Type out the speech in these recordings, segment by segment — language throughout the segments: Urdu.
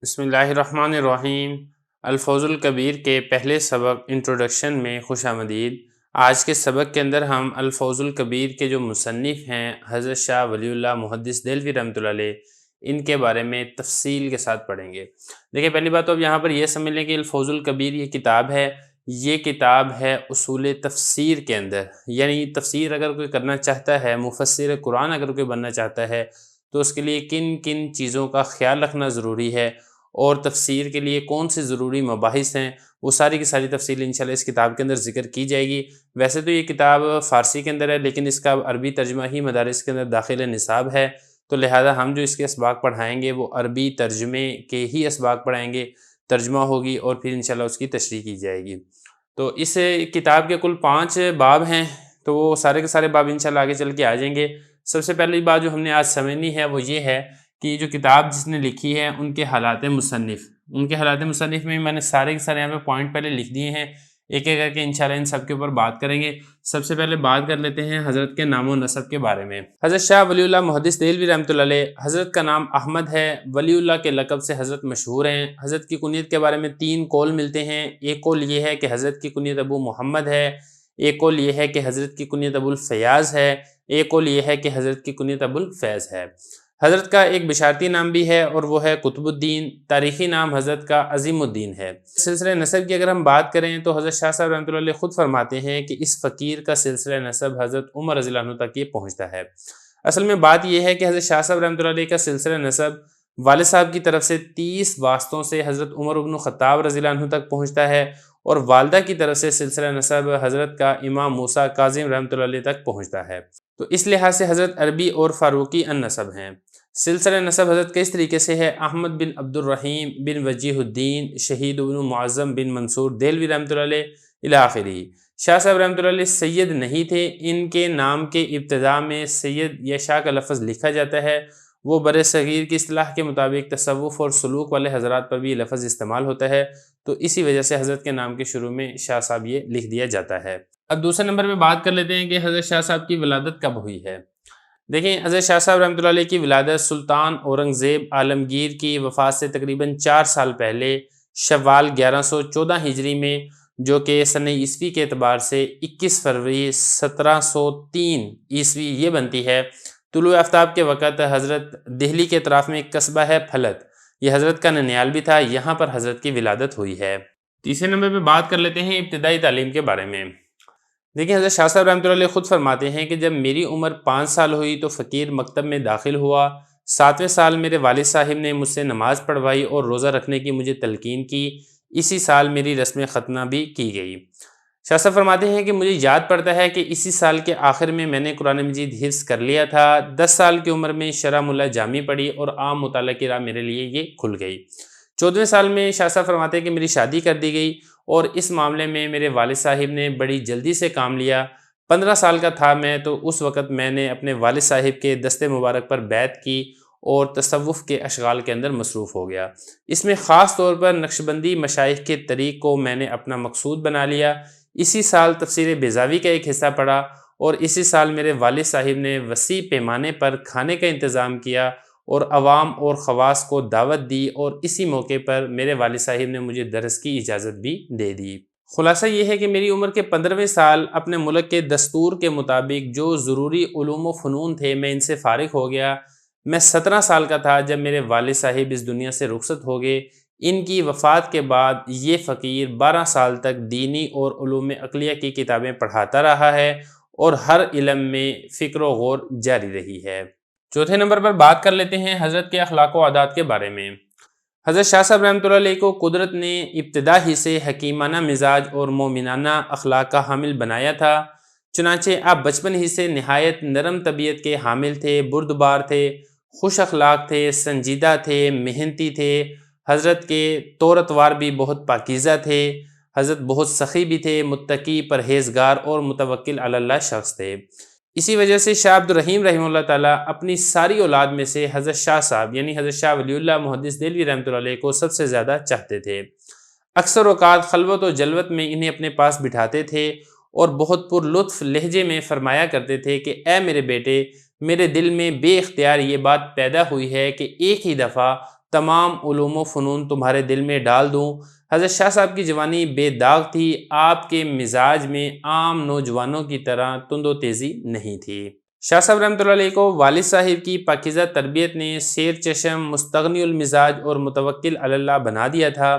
بسم اللہ الرحمن الرحیم۔ الفوز الکبیر کے پہلے سبق انٹروڈکشن میں خوش آمدید۔ آج کے سبق کے اندر ہم الفوز الکبیر کے جو مصنف ہیں حضرت شاہ ولی اللہ محدث دہلوی رحمۃ اللہ علیہ، ان کے بارے میں تفصیل کے ساتھ پڑھیں گے۔ دیکھیں، پہلی بات تو اب یہاں پر یہ سمجھ لیں کہ الفوز الکبیر یہ کتاب ہے اصول تفسیر کے اندر، یعنی تفسیر اگر کوئی کرنا چاہتا ہے، مفسر قرآن اگر کوئی بننا چاہتا ہے تو اس کے لیے کن کن چیزوں کا خیال رکھنا ضروری ہے اور تفسیر کے لیے کون سے ضروری مباحث ہیں، وہ ساری کی ساری تفصیل انشاءاللہ اس کتاب کے اندر ذکر کی جائے گی۔ ویسے تو یہ کتاب فارسی کے اندر ہے، لیکن اس کا عربی ترجمہ ہی مدارس کے اندر داخل نصاب ہے، تو لہذا ہم جو اس کے اسباق پڑھائیں گے وہ عربی ترجمے کے ہی اسباق پڑھائیں گے، ترجمہ ہوگی اور پھر انشاءاللہ اس کی تشریح کی جائے گی۔ تو اس کتاب کے کل 5 باب ہیں، تو وہ سارے کے سارے باب انشاءاللہ آگے چل کے آ جائیں گے۔ سب سے پہلی بات جو ہم نے آج سمجھنی ہے وہ یہ ہے کہ جو کتاب جس نے لکھی ہے ان کے حالات مصنف میں میں نے سارے کے سارے یہاں پہ پوائنٹ پہلے لکھ دیے ہیں، ایک ایک کر کے انشاءاللہ ان سب کے اوپر بات کریں گے۔ سب سے پہلے بات کر لیتے ہیں حضرت کے نام و نسب کے بارے میں۔ حضرت شاہ ولی اللہ محدث دہلوی رحمۃ اللہ علیہ، حضرت کا نام احمد ہے، ولی اللہ کے لقب سے حضرت مشہور ہیں۔ حضرت کی کنیت کے بارے میں 3 قول ملتے ہیں۔ ایک قول یہ ہے کہ حضرت کی کنیت ابو محمد ہے، ایک قول یہ ہے کہ حضرت کی کنیت ابو الفیاض ہے، ایک قول یہ ہے کہ حضرت کی کنیت ابو الفیض ہے۔ حضرت کا ایک بشارتی نام بھی ہے اور وہ ہے قطب الدین، تاریخی نام حضرت کا عظیم الدین ہے۔ سلسلہ نسب کی اگر ہم بات کریں تو حضرت شاہ صاحب رحمۃ اللہ علیہ خود فرماتے ہیں کہ اس فقیر کا سلسلہ نسب حضرت عمر رضی اللہ عنہ تک یہ پہنچتا ہے۔ اصل میں بات یہ ہے کہ حضرت شاہ صاحب رحمۃ اللہ علیہ کا سلسلہ نسب والد صاحب کی طرف سے 30 واسطوں سے حضرت عمر بن خطاب رضی اللہ عنہ تک پہنچتا ہے، اور والدہ کی طرف سے سلسلہ نسب حضرت کا امام موسیٰ کاظم رحمۃ اللہ علیہ تک پہنچتا ہے۔ تو اس لحاظ سے حضرت عربی اور فاروقی النسب ہیں۔ سلسلہ نسب حضرت کا اس طریقے سے ہے: احمد بن عبد الرحیم بن وجیہ الدین شہید بن معظم بن منصور دہلوی رحمۃ اللہ علیہ الی آخرہ۔ شاہ صاحب رحمۃ اللہ علیہ سید نہیں تھے، ان کے نام کے ابتداء میں سید یا شاہ کا لفظ لکھا جاتا ہے۔ وہ بر صغیر کی اصطلاح کے مطابق تصوف اور سلوک والے حضرات پر بھی یہ لفظ استعمال ہوتا ہے، تو اسی وجہ سے حضرت کے نام کے شروع میں شاہ صاحب یہ لکھ دیا جاتا ہے۔ اب دوسرے نمبر پہ بات کر لیتے ہیں کہ حضرت شاہ صاحب کی ولادت کب ہوئی ہے۔ دیکھیں، حضرت شاہ صاحب رحمۃ اللہ علیہ کی ولادت سلطان اورنگزیب عالمگیر کی وفات سے تقریباً 4 سال پہلے شوال 1114 ہجری میں، جو کہ سنہ عیسوی کے اعتبار سے 21 فروری 1703 عیسوی یہ بنتی ہے۔ طلوع آفتاب کے وقت حضرت دہلی کے اطراف میں ایک قصبہ ہے پھلت، یہ حضرت کا ننیال بھی تھا، یہاں پر حضرت کی ولادت ہوئی ہے۔ تیسرے نمبر پہ بات کر لیتے ہیں ابتدائی تعلیم کے بارے میں۔ دیکھیں، حضرت شاہ صاحب رحمۃ اللہ علیہ خود فرماتے ہیں کہ جب میری عمر 5 سال ہوئی تو فقیر مکتب میں داخل ہوا۔ 7ویں سال میرے والد صاحب نے مجھ سے نماز پڑھوائی اور روزہ رکھنے کی مجھے تلقین کی۔ اسی سال میری رسم ختنہ بھی کی گئی۔ شاہ صاحب فرماتے ہیں کہ مجھے یاد پڑتا ہے کہ اسی سال کے آخر میں میں نے قرآن مجید حفظ کر لیا تھا۔ 10 سال کی عمر میں شرح ملا جامی پڑھی اور عام مطالعہ کی راہ میرے لیے یہ کھل گئی۔ 14ویں سال میں شاہ صاحب فرماتے ہیں کہ میری شادی کر دی گئی اور اس معاملے میں میرے والد صاحب نے بڑی جلدی سے کام لیا۔ 15 سال کا تھا میں تو اس وقت میں نے اپنے والد صاحب کے دست مبارک پر بیعت کی اور تصوف کے اشغال کے اندر مصروف ہو گیا۔ اس میں خاص طور پر نقشبندی مشائخ کے طریق کو میں نے اپنا مقصود بنا لیا۔ اسی سال تفسیر بیضاوی کا ایک حصہ پڑھا اور اسی سال میرے والد صاحب نے وسیع پیمانے پر کھانے کا انتظام کیا اور عوام اور خواص کو دعوت دی، اور اسی موقع پر میرے والد صاحب نے مجھے درس کی اجازت بھی دے دی۔ خلاصہ یہ ہے کہ میری عمر کے 15ویں سال اپنے ملک کے دستور کے مطابق جو ضروری علوم و فنون تھے میں ان سے فارغ ہو گیا۔ میں 17 سال کا تھا جب میرے والد صاحب اس دنیا سے رخصت ہو گئے۔ ان کی وفات کے بعد یہ فقیر 12 سال تک دینی اور علوم عقلیہ کی کتابیں پڑھاتا رہا ہے اور ہر علم میں فکر و غور جاری رہی ہے۔ چوتھے نمبر پر بات کر لیتے ہیں حضرت کے اخلاق و عادات کے بارے میں۔ حضرت شاہ صاحب رحمۃ اللہ علیہ کو قدرت نے ابتدا ہی سے حکیمانہ مزاج اور مومنانہ اخلاق کا حامل بنایا تھا، چنانچہ آپ بچپن ہی سے نہایت نرم طبیعت کے حامل تھے، بردبار تھے، خوش اخلاق تھے، سنجیدہ تھے، محنتی تھے۔ حضرت کے طور اتوار بھی بہت پاکیزہ تھے۔ حضرت بہت سخی بھی تھے، متقی، پرہیزگار اور متوکل علی اللہ شخص تھے۔ اسی وجہ سے شاہ عبد الرحیم رحمہ اللہ تعالیٰ اپنی ساری اولاد میں سے حضرت شاہ صاحب یعنی حضرت شاہ ولی اللہ محدث دہلوی رحمۃ اللہ علیہ کو سب سے زیادہ چاہتے تھے۔ اکثر اوقات خلوت و جلوت میں انہیں اپنے پاس بٹھاتے تھے اور بہت پر لطف لہجے میں فرمایا کرتے تھے کہ اے میرے بیٹے، میرے دل میں بے اختیار یہ بات پیدا ہوئی ہے کہ ایک ہی دفعہ تمام علوم و فنون تمہارے دل میں ڈال دوں۔ حضرت شاہ صاحب کی جوانی بے داغ تھی، آپ کے مزاج میں عام نوجوانوں کی طرح تند و تیزی نہیں تھی۔ شاہ صاحب رحمۃ اللہ علیہ کو والد صاحب کی پاکیزہ تربیت نے سیر چشم، مستغنی المزاج اور متوکل علی اللہ بنا دیا تھا۔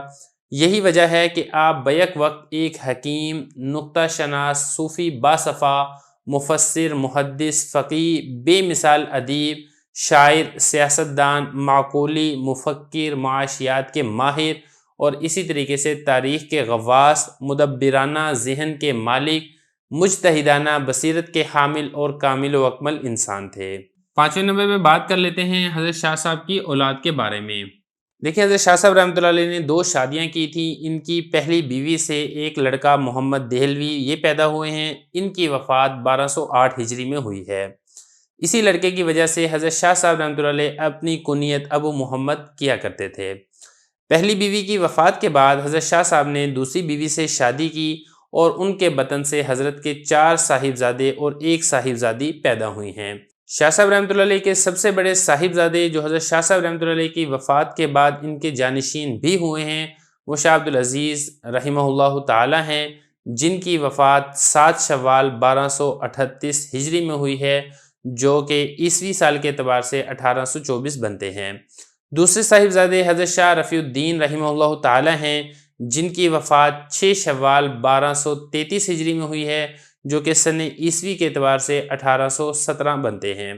یہی وجہ ہے کہ آپ بیک وقت ایک حکیم، نکتہ شناس، صوفی باصفا، مفسر، محدث، فقیہ، بے مثال ادیب، شاعر، سیاستدان، معقولی، مفکر، معاشیات کے ماہر اور اسی طریقے سے تاریخ کے غواص، مدبرانہ ذہن کے مالک، مجتہدانہ بصیرت کے حامل اور کامل و اکمل انسان تھے۔ 5ویں نمبر پہ بات کر لیتے ہیں حضرت شاہ صاحب کی اولاد کے بارے میں۔ دیکھیں، حضرت شاہ صاحب رحمۃ اللہ علیہ نے 2 شادیاں کی تھیں۔ ان کی پہلی بیوی سے ایک لڑکا محمد دہلوی یہ پیدا ہوئے ہیں۔ ان کی وفات 1208 ہجری میں ہوئی ہے۔ اسی لڑکے کی وجہ سے حضرت شاہ صاحب رحمۃ اللہ علیہ اپنی کنیت ابو محمد کیا کرتے تھے۔ پہلی بیوی کی وفات کے بعد حضرت شاہ صاحب نے دوسری بیوی سے شادی کی اور ان کے بطن سے حضرت کے 4 صاحبزادے اور 1 صاحبزادی پیدا ہوئی ہیں۔ شاہ صاحب رحمۃ اللہ علیہ کے سب سے بڑے صاحبزادے جو حضرت شاہ صاحب رحمۃ اللہ علیہ کی وفات کے بعد ان کے جانشین بھی ہوئے ہیں، وہ شاہ عبدالعزیز رحمہ اللہ تعالی ہیں، جن کی وفات 7 شوال 1238 ہجری میں ہوئی ہے، جو کہ عیسوی سال کے اعتبار سے 1824 بنتے ہیں۔ دوسرے صاحبزادے حضرت شاہ رفیع الدین رحمہ اللہ تعالی ہیں، جن کی وفات 6 شوال 1233 ہجری میں ہوئی ہے، جو کہ سن عیسوی کے اعتبار سے 1817 بنتے ہیں۔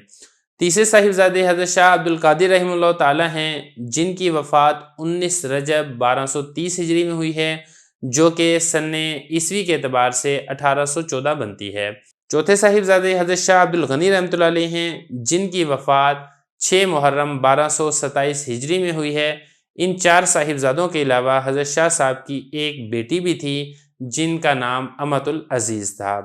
تیسرے صاحبزادے حضرت شاہ عبدالقادر رحمہ اللہ تعالی ہیں، جن کی وفات 19 رجب 1230 ہجری میں ہوئی ہے، جو کہ سن عیسوی کے اعتبار سے 1814 بنتی ہے۔ چوتھے صاحبزادے حضرت شاہ عبدالغنی رحمۃ اللہ علیہ ہیں، جن کی وفات 6 محرم 1227 ہجری میں ہوئی ہے۔ ان 4 صاحبزادوں کے علاوہ حضرت شاہ صاحب کی ایک بیٹی بھی تھی، جن کا نام امت العزیز تھا۔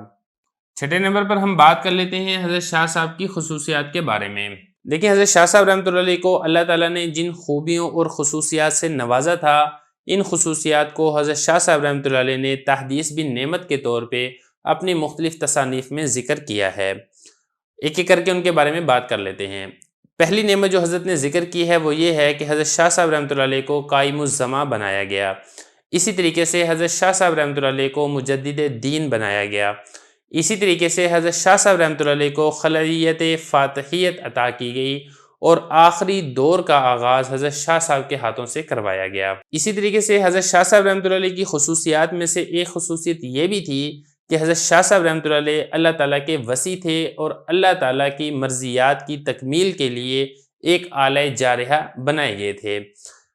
6 نمبر پر ہم بات کر لیتے ہیں حضرت شاہ صاحب کی خصوصیات کے بارے میں۔ دیکھیں، حضرت شاہ صاحب رحمۃ اللہ علیہ کو اللہ تعالیٰ نے جن خوبیوں اور خصوصیات سے نوازا تھا، ان خصوصیات کو حضرت شاہ صاحب رحمۃ اللہ علیہ نے تحدیث بن نعمت کے طور پہ اپنی مختلف تصانیف میں ذکر کیا ہے۔ ایک ایک کر کے ان کے بارے میں بات کر لیتے ہیں۔ پہلی نعمت جو حضرت نے ذکر کی ہے وہ یہ ہے کہ حضرت شاہ صاحب رحمۃ اللہ علیہ کو قائم الزماں بنایا گیا۔ اسی طریقے سے حضرت شاہ صاحب رحمۃ اللہ علیہ کو مجدد دین بنایا گیا۔ اسی طریقے سے حضرت شاہ صاحب رحمۃ اللہ علیہ کو خلعیت فاتحیت عطا کی گئی اور آخری دور کا آغاز حضرت شاہ صاحب کے ہاتھوں سے کروایا گیا۔ اسی طریقے سے حضرت شاہ صاحب رحمۃ اللہ علیہ کی خصوصیات میں سے ایک خصوصیت یہ بھی تھی کہ حضرت شاہ صاحب رحمۃ اللہ علیہ اللہ تعالیٰ کے وصی تھے اور اللہ تعالیٰ کی مرضیات کی تکمیل کے لیے ایک آلہ جارحہ بنائے گئے تھے۔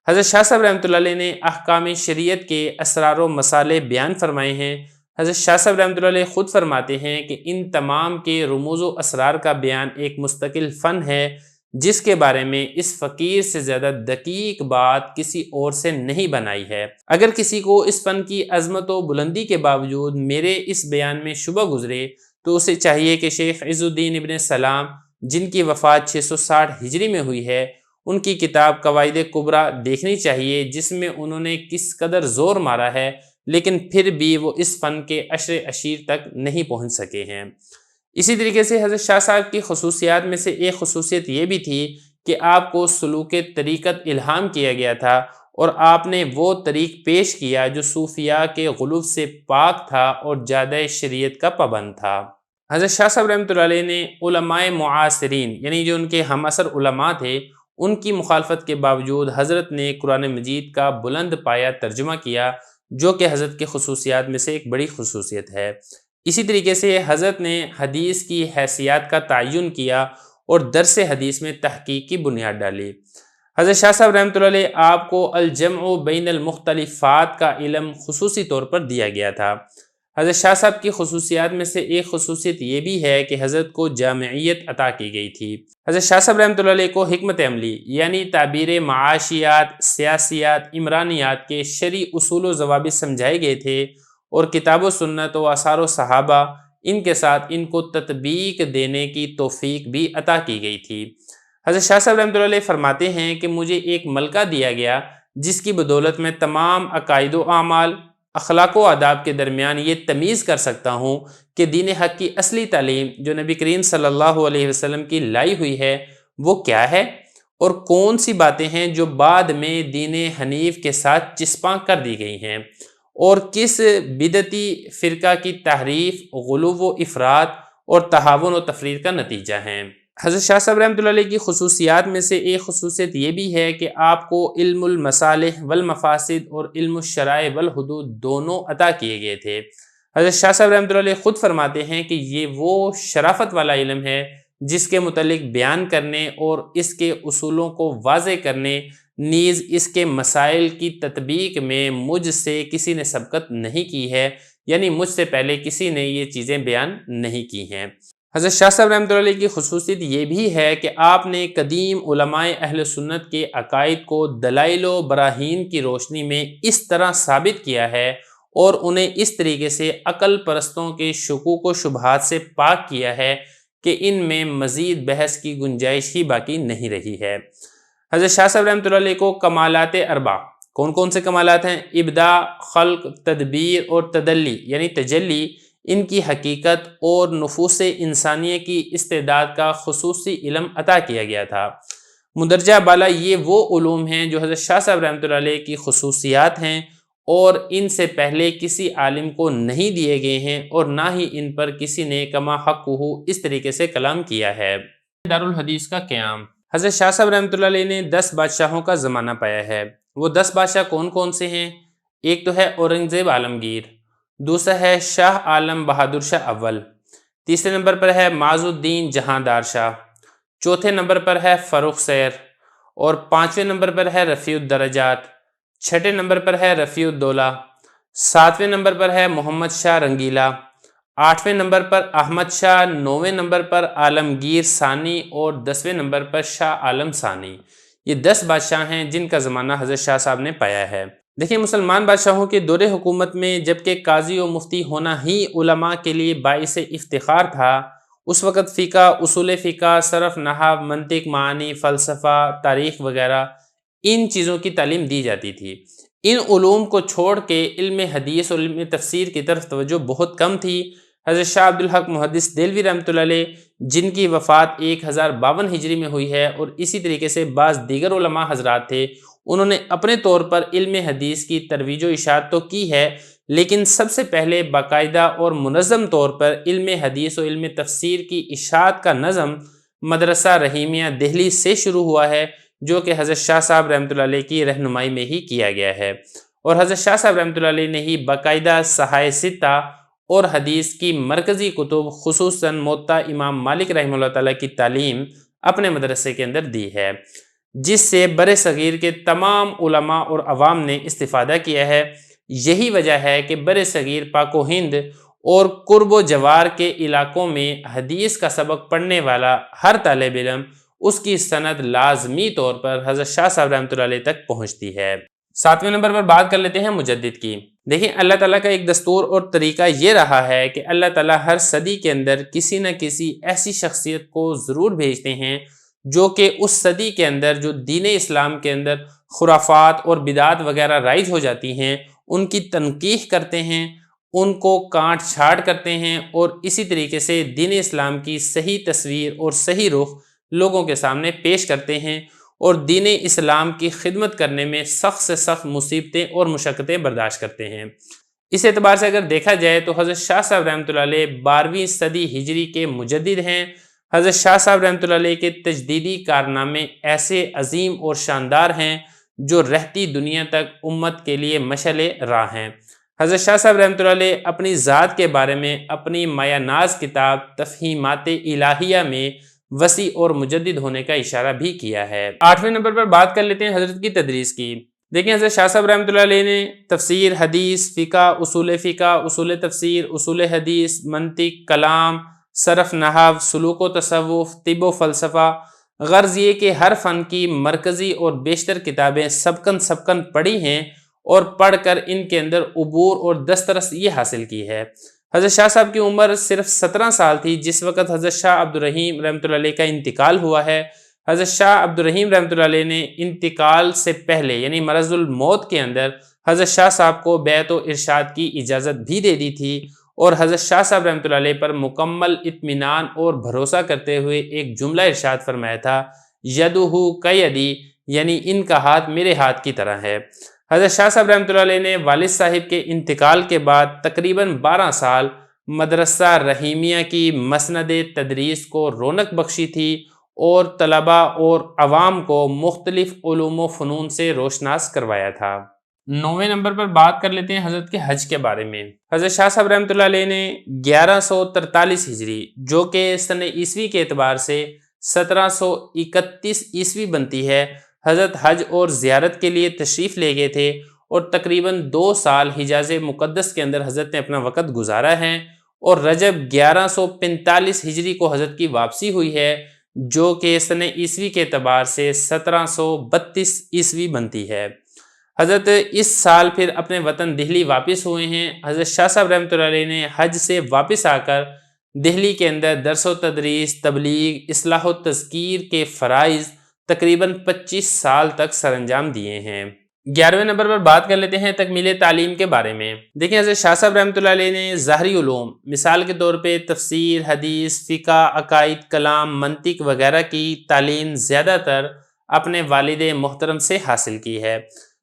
حضرت شاہ صاحب رحمۃ اللہ علیہ نے احکام شریعت کے اسرار و مصالح بیان فرمائے ہیں۔ حضرت شاہ صاحب رحمۃ اللہ علیہ خود فرماتے ہیں کہ ان تمام کے رموز و اسرار کا بیان ایک مستقل فن ہے، جس کے بارے میں اس فقیر سے زیادہ دقیق بات کسی اور سے نہیں بنائی ہے۔ اگر کسی کو اس فن کی عظمت و بلندی کے باوجود میرے اس بیان میں شبہ گزرے تو اسے چاہیے کہ شیخ عز الدین ابن سلام، جن کی وفات 660 ہجری میں ہوئی ہے، ان کی کتاب قواعد کبریٰ دیکھنی چاہیے، جس میں انہوں نے کس قدر زور مارا ہے، لیکن پھر بھی وہ اس فن کے عشر عشیر تک نہیں پہنچ سکے ہیں۔ اسی طریقے سے حضرت شاہ صاحب کی خصوصیات میں سے ایک خصوصیت یہ بھی تھی کہ آپ کو سلوک طریقت الہام کیا گیا تھا اور آپ نے وہ طریق پیش کیا جو صوفیاء کے غلو سے پاک تھا اور جادہ شریعت کا پابند تھا۔ حضرت شاہ صاحب رحمۃ اللہ علیہ نے علماء معاصرین، یعنی جو ان کے ہم عصر علماء تھے، ان کی مخالفت کے باوجود حضرت نے قرآن مجید کا بلند پایہ ترجمہ کیا، جو کہ حضرت کے خصوصیات میں سے ایک بڑی خصوصیت ہے۔ اسی طریقے سے حضرت نے حدیث کی حیثیات کا تعین کیا اور درس حدیث میں تحقیق کی بنیاد ڈالی۔ حضرت شاہ صاحب رحمۃ اللہ علیہ آپ کو الجمع بین المختلفات کا علم خصوصی طور پر دیا گیا تھا۔ حضرت شاہ صاحب کی خصوصیات میں سے ایک خصوصیت یہ بھی ہے کہ حضرت کو جامعیت عطا کی گئی تھی۔ حضرت شاہ صاحب رحمۃ اللہ علیہ کو حکمت عملی یعنی تعبیر معاشیات، سیاسیات، عمرانیات کے شرعی اصول و ضوابط سمجھائے گئے تھے اور کتاب و سنت و آثار و صحابہ ان کے ساتھ ان کو تطبیق دینے کی توفیق بھی عطا کی گئی تھی۔ حضرت شاہ صاحب رحمۃ اللہ علیہ فرماتے ہیں کہ مجھے ایک ملکہ دیا گیا جس کی بدولت میں تمام عقائد و اعمال، اخلاق و آداب کے درمیان یہ تمیز کر سکتا ہوں کہ دین حق کی اصلی تعلیم جو نبی کریم صلی اللہ علیہ وسلم کی لائی ہوئی ہے وہ کیا ہے اور کون سی باتیں ہیں جو بعد میں دین حنیف کے ساتھ چسپاں کر دی گئی ہیں، اور کس بدعتی فرقہ کی تحریف، غلو و افراط اور تہاون و تفرید کا نتیجہ ہیں۔ حضرت شاہ صاحب رحمۃ اللہ علیہ کی خصوصیات میں سے ایک خصوصیت یہ بھی ہے کہ آپ کو علم المصالح والمفاسد اور علم الشرائع والحدود دونوں عطا کیے گئے تھے۔ حضرت شاہ صاحب رحمۃ اللہ علیہ خود فرماتے ہیں کہ یہ وہ شرافت والا علم ہے جس کے متعلق بیان کرنے اور اس کے اصولوں کو واضح کرنے، نیز اس کے مسائل کی تطبیق میں مجھ سے کسی نے سبقت نہیں کی ہے، یعنی مجھ سے پہلے کسی نے یہ چیزیں بیان نہیں کی ہیں۔ حضرت شاہ صاحب رحمۃ اللہ علیہ کی خصوصیت یہ بھی ہے کہ آپ نے قدیم علماء اہل سنت کے عقائد کو دلائل و براہین کی روشنی میں اس طرح ثابت کیا ہے اور انہیں اس طریقے سے عقل پرستوں کے شکوک و شبہات سے پاک کیا ہے کہ ان میں مزید بحث کی گنجائش ہی باقی نہیں رہی ہے۔ حضرت شاہ صاحب رحمۃ اللہ علیہ کو کمالات اربع، کون کون سے کمالات ہیں؟ ابداع، خلق، تدبیر اور تدلی یعنی تجلی، ان کی حقیقت اور نفوس انسانیہ کی استعداد کا خصوصی علم عطا کیا گیا تھا۔ مندرجہ بالا یہ وہ علوم ہیں جو حضرت شاہ صاحب رحمۃ اللہ علیہ کی خصوصیات ہیں اور ان سے پہلے کسی عالم کو نہیں دیے گئے ہیں، اور نہ ہی ان پر کسی نے کما حق ہو اس طریقے سے کلام کیا ہے۔ دارالحدیث کا قیام، حضرت شاہ صاحب رحمۃ اللہ علیہ نے 10 بادشاہوں کا زمانہ پایا ہے۔ وہ 10 بادشاہ کون کون سے ہیں؟ ایک تو ہے اورنگزیب عالمگیر، دوسرا ہے شاہ عالم بہادر شاہ اول، تیسرے نمبر پر ہے معز الدین جہاندار شاہ، چوتھے نمبر پر ہے فروخ سیر، اور پانچویں نمبر پر ہے رفیع الدرجات، چھٹے نمبر پر ہے رفیع الدولہ، ساتویں نمبر پر ہے محمد شاہ رنگیلا، آٹھویں نمبر پر احمد شاہ، نویں نمبر پر عالمگیر ثانی اور 10ویں نمبر پر شاہ عالم ثانی۔ یہ 10 بادشاہ ہیں جن کا زمانہ حضرت شاہ صاحب نے پایا ہے۔ دیکھیں، مسلمان بادشاہوں کے دور حکومت میں جبکہ قاضی و مفتی ہونا ہی علماء کے لیے باعث افتخار تھا، اس وقت فقہ، اصول فقہ، صرف، نحو، منطق، معانی، فلسفہ، تاریخ وغیرہ ان چیزوں کی تعلیم دی جاتی تھی۔ ان علوم کو چھوڑ کے علم حدیث اور علم تفسیر کی طرف توجہ بہت کم تھی۔ حضرت شاہ عبدالحق محدث دہلوی رحمۃ اللہ علیہ، جن کی وفات 1052 ہجری میں ہوئی ہے، اور اسی طریقے سے بعض دیگر علماء حضرات تھے، انہوں نے اپنے طور پر علم حدیث کی ترویج و اشاعت تو کی ہے، لیکن سب سے پہلے باقاعدہ اور منظم طور پر علم حدیث و علم تفسیر کی اشاعت کا نظم مدرسہ رحیمیہ دہلی سے شروع ہوا ہے، جو کہ حضرت شاہ صاحب رحمۃ اللہ علیہ کی رہنمائی میں ہی کیا گیا ہے، اور حضرت شاہ صاحب رحمۃ اللہ علیہ نے ہی باقاعدہ صحائح ستہ اور حدیث کی مرکزی کتب خصوصاً موطا امام مالک رحمہ اللہ تعالیٰ کی تعلیم اپنے مدرسے کے اندر دی ہے، جس سے بر صغیر کے تمام علماء اور عوام نے استفادہ کیا ہے۔ یہی وجہ ہے کہ بر صغیر، پاک و ہند اور قرب و جوار کے علاقوں میں حدیث کا سبق پڑھنے والا ہر طالب علم اس کی سند لازمی طور پر حضرت شاہ صاحب رحمۃ اللہ علیہ تک پہنچتی ہے۔ 7ویں نمبر پر بات کر لیتے ہیں مجدد کی۔ دیکھیں، اللہ تعالیٰ کا ایک دستور اور طریقہ یہ رہا ہے کہ اللہ تعالیٰ ہر صدی کے اندر کسی نہ کسی ایسی شخصیت کو ضرور بھیجتے ہیں جو کہ اس صدی کے اندر جو دین اسلام کے اندر خرافات اور بدعات وغیرہ رائج ہو جاتی ہیں، ان کی تنقیح کرتے ہیں، ان کو کاٹ چھاٹ کرتے ہیں، اور اسی طریقے سے دین اسلام کی صحیح تصویر اور صحیح رخ لوگوں کے سامنے پیش کرتے ہیں، اور دین اسلام کی خدمت کرنے میں سخت سے سخت مصیبتیں اور مشقتیں برداشت کرتے ہیں۔ اس اعتبار سے اگر دیکھا جائے تو حضرت شاہ صاحب رحمۃ اللہ علیہ 12ویں صدی ہجری کے مجدد ہیں۔ حضرت شاہ صاحب رحمۃ اللہ علیہ کے تجدیدی کارنامے ایسے عظیم اور شاندار ہیں جو رہتی دنیا تک امت کے لیے مشعل راہ ہیں۔ حضرت شاہ صاحب رحمۃ اللہ علیہ اپنی ذات کے بارے میں اپنی مایہ ناز کتاب تفہیمات الہیہ میں وسیع اور مجدد ہونے کا اشارہ بھی کیا ہے۔ 8ویں نمبر پر بات کر لیتے ہیں حضرت کی تدریس کی۔ دیکھیں، حضرت شاہ صاحب رحمۃ اللہ علیہ نے تفسیر، حدیث، فقہ، اصول تفسیر، اصول حدیث، منطق، کلام، صرف، نحو، سلوک و تصوف، طب و فلسفہ، غرض یہ کہ ہر فن کی مرکزی اور بیشتر کتابیں سبکن پڑھی ہیں اور پڑھ کر ان کے اندر عبور اور دسترس یہ حاصل کی ہے۔ حضرت شاہ صاحب کی عمر صرف 17 سال تھی جس وقت حضرت شاہ عبد الرحیم رحمۃ اللہ علیہ کا انتقال ہوا ہے۔ حضرت شاہ عبد الرحیم رحمۃ اللہ علیہ نے انتقال سے پہلے یعنی مرض الموت کے اندر حضرت شاہ صاحب کو بیعت و ارشاد کی اجازت بھی دے دی تھی، اور حضرت شاہ صاحب رحمۃ اللہ علیہ پر مکمل اطمینان اور بھروسہ کرتے ہوئے ایک جملہ ارشاد فرمایا تھا یدہ کیدی، یعنی ان کا ہاتھ میرے ہاتھ کی طرح ہے۔ حضرت شاہ صاحب رحمۃ اللہ علیہ نے والد صاحب کے انتقال کے بعد تقریباً 12 سال مدرسہ رحیمیہ کی مسند تدریس کو رونق بخشی تھی اور طلباء اور عوام کو مختلف علوم و فنون سے روشناس کروایا تھا۔ 9ویں نمبر پر بات کر لیتے ہیں حضرت کے حج کے بارے میں۔ حضرت شاہ صاحب رحمۃ اللہ علیہ نے 1143 ہجری جو کہ سن عیسوی کے اعتبار سے 1731 عیسوی بنتی ہے، حضرت حج اور زیارت کے لیے تشریف لے گئے تھے اور تقریباً 2 سال حجاز مقدس کے اندر حضرت نے اپنا وقت گزارا ہے، اور رجب 1145 ہجری کو حضرت کی واپسی ہوئی ہے جو کہ سن عیسوی کے اعتبار سے 1732 عیسوی بنتی ہے۔ حضرت اس سال پھر اپنے وطن دہلی واپس ہوئے ہیں۔ حضرت شاہ صاحب رحمۃ اللہ علیہ نے حج سے واپس آ کر دہلی کے اندر درس و تدریس، تبلیغ، اصلاح و تذکیر کے فرائض تقریباً 25 سال تک سر انجام دیے ہیں۔ 11ویں نمبر پر بات کر لیتے ہیں تکمیل تعلیم کے بارے میں۔ دیکھیں حضرت شاہ صاحب رحمۃ اللہ علیہ نے ظاہری علوم مثال کے طور پہ تفسیر، حدیث، فقہ، عقائد، کلام، منطق وغیرہ کی تعلیم زیادہ تر اپنے والد محترم سے حاصل کی ہے،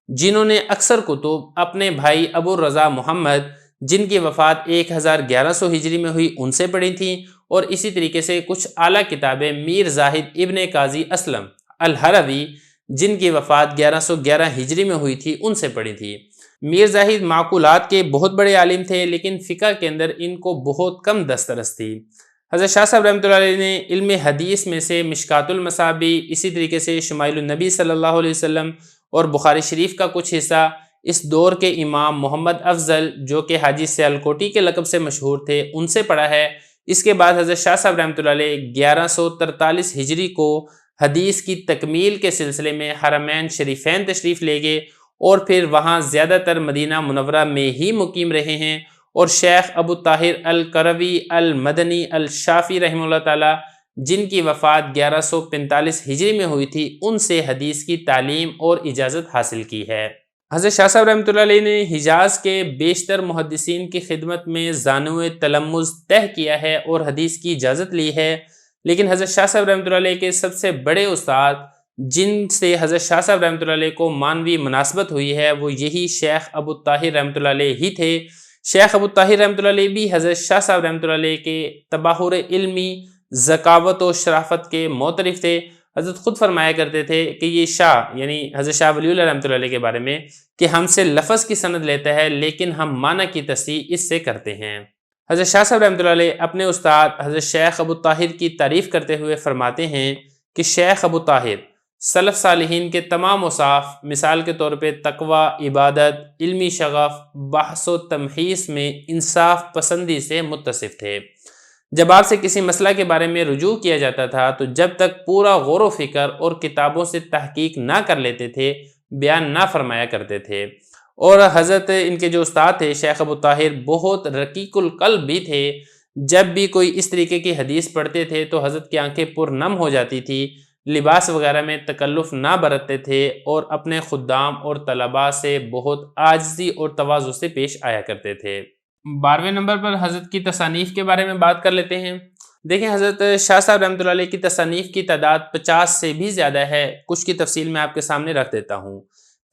جنہوں نے اکثر کتب اپنے بھائی ابو الرضا محمد، جن کی وفات 1100 ہجری میں ہوئی، ان سے پڑھی تھیں، اور اسی طریقے سے کچھ اعلیٰ کتابیں میر زاہد ابن قاضی اسلم الہروی، جن کی وفات 1111 ہجری میں ہوئی تھی، ان سے پڑھی تھی۔ میر زاہد معقولات کے بہت بڑے عالم تھے، لیکن فقہ کے اندر ان کو بہت کم دسترس تھی۔ حضرت شاہ صاحب رحمۃ اللہ علیہ نے علم حدیث میں سے مشکات المصابیح، اسی طریقے سے شمائل النبی صلی اللہ علیہ وسلم اور بخاری شریف کا کچھ حصہ اس دور کے امام محمد افضل جو کہ حاجی سیالکوٹی کے لقب سے مشہور تھے، ان سے پڑھا ہے۔ اس کے بعد حضرت شاہ صاحب رحمۃ اللہ علیہ 1143 ہجری کو حدیث کی تکمیل کے سلسلے میں حرمین شریفین تشریف لے گئے، اور پھر وہاں زیادہ تر مدینہ منورہ میں ہی مقیم رہے ہیں، اور شیخ ابو طاہر القروی المدنی الشافی رحمہ اللہ تعالی، جن کی وفات 1145 ہجری میں ہوئی تھی، ان سے حدیث کی تعلیم اور اجازت حاصل کی ہے۔ حضرت شاہ صاحب رحمۃ اللہ علیہ نے حجاز کے بیشتر محدثین کی خدمت میں زانو تلمذ طے کیا ہے اور حدیث کی اجازت لی ہے، لیکن حضرت شاہ صاحب رحمۃ اللہ علیہ کے سب سے بڑے استاد جن سے حضرت شاہ صاحب رحمۃ اللہ علیہ کو مانوی مناسبت ہوئی ہے، وہ یہی شیخ ابو طاہر رحمۃ اللہ علیہ ہی تھے۔ شیخ ابو طاہر رحمۃ اللہ علیہ بھی حضرت شاہ صاحب رحمۃ اللہ علیہ کے تباہر علمی، ذکاوت و شرافت کے معترف تھے۔ حضرت خود فرمایا کرتے تھے کہ یہ شاہ، یعنی حضرت شاہ ولی اللہ رحمۃ اللہ علیہ کے بارے میں، کہ ہم سے لفظ کی سند لیتا ہے لیکن ہم معنی کی تصحیح اس سے کرتے ہیں۔ حضرت شاہ صاحب رحمۃ اللہ علیہ اپنے استاد حضرت شیخ ابو طاہر کی تعریف کرتے ہوئے فرماتے ہیں کہ شیخ ابو طاہر سلف صالحین کے تمام اوصاف، مثال کے طور پہ تقوی، عبادت، علمی شغف، بحث و تمحیص میں انصاف پسندی سے متصف تھے۔ جب آپ سے کسی مسئلہ کے بارے میں رجوع کیا جاتا تھا تو جب تک پورا غور و فکر اور کتابوں سے تحقیق نہ کر لیتے تھے، بیان نہ فرمایا کرتے تھے۔ اور حضرت ان کے جو استاد تھے شیخ ابو طاہر بہت رقیق القلب بھی تھے۔ جب بھی کوئی اس طریقے کی حدیث پڑھتے تھے تو حضرت کی آنکھیں پر نم ہو جاتی تھی، لباس وغیرہ میں تکلف نہ برتتے تھے، اور اپنے خدام اور طلباء سے بہت عاجزی اور تواضع سے پیش آیا کرتے تھے۔ 12ویں نمبر پر حضرت کی تصانیف کے بارے میں بات کر لیتے ہیں۔ دیکھیں حضرت شاہ صاحب رحمۃ اللہ علیہ کی تصانیف کی تعداد 50 سے بھی زیادہ ہے۔ کچھ کی تفصیل میں آپ کے سامنے رکھ دیتا ہوں۔